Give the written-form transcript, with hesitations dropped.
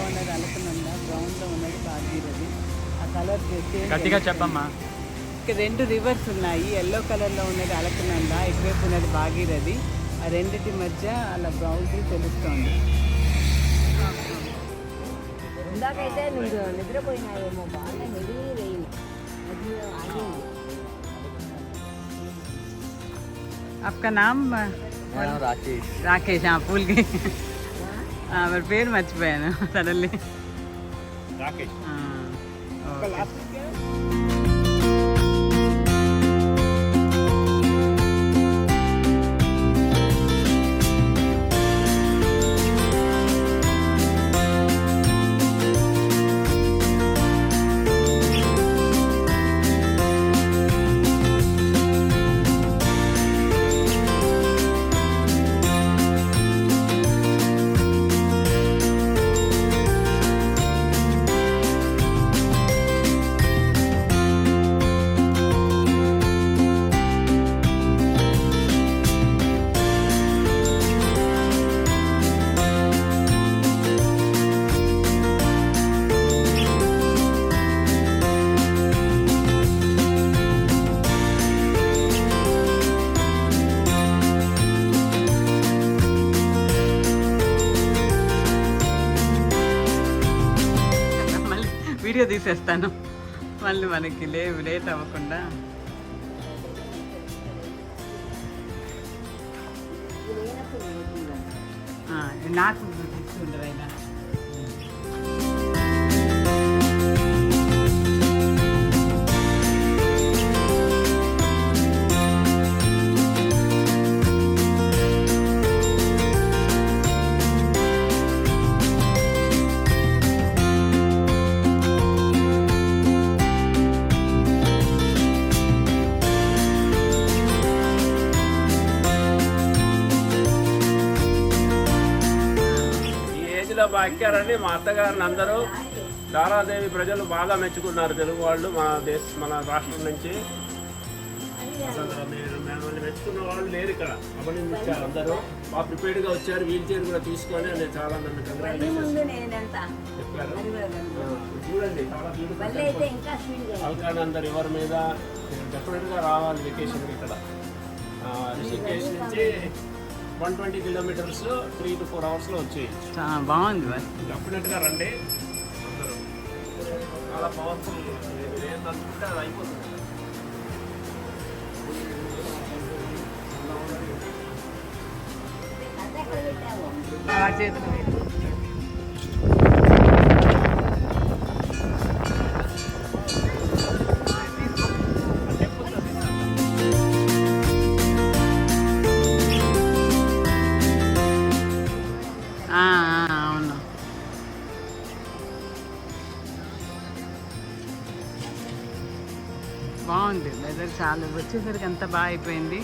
ఉన్నది అలకనంద, బ్రౌన్లో ఉన్నది భాగీరథి. ఆ కలర్ గట్టిగా చెప్పమ్మా. ఇక్కడ 2 రివర్స్ ఉన్నాయి. ఎల్లో కలర్లో ఉన్నది అలకనంద, ఇటువైపు ఉన్నది భాగీరథి. ఆ రెండింటి మధ్య అలా బ్రౌన్కి తెలుస్తోంది. ఇందాకైతే నువ్వు నిద్రపోయినాయేమో, బాగా హెవీ రెయిన్ మధ్యలో ఆగింది. आपका नाम? రాకేష్. రాకేష్. పూల్ కి మరి పేరు మర్చిపోయాను సడన్లీ. రాకేష్. వీడియో తీసేస్తాను మళ్ళీ మనకి లేట్ అవ్వకుండా. నాకు తీసుకుంటారు అయినా. ఎక్కారండి. మా అత్తగారిని అందరూ తారాదేవి ప్రజలు బాగా మెచ్చుకున్నారు. తెలుగు వాళ్ళు మన రాష్ట్రం నుంచి మిమ్మల్ని మెచ్చుకున్న వాళ్ళు లేరు ఇక్కడ. అభినందించారు అందరూ. బాగా ప్రిపేర్డ్గా వచ్చారు. వీల్ చైర్ కూడా తీసుకొని అని చాలా నన్ను కంగ్రాచులేషన్స్ చెప్పారు. చూడండి చాలా బ్యూటిఫుల్. అల్కానంద రివర్ మీద డెఫినెట్గా రావాలి వెకేషన్ ఇక్కడ. రిషికేష్ నుంచి 120 కిలోమీటర్స్ 3 to 4 అవర్స్లో వచ్చేయచ్చు. బాగుంది. డెఫినెట్గా రండి అందరూ. చాలా పవర్ఫుల్. ఏంటంటే అది అయిపోతుంది. అవును. బాగుంది వెదర్. చాలా వచ్చేసరికి అంతా బాగా అయిపోయింది.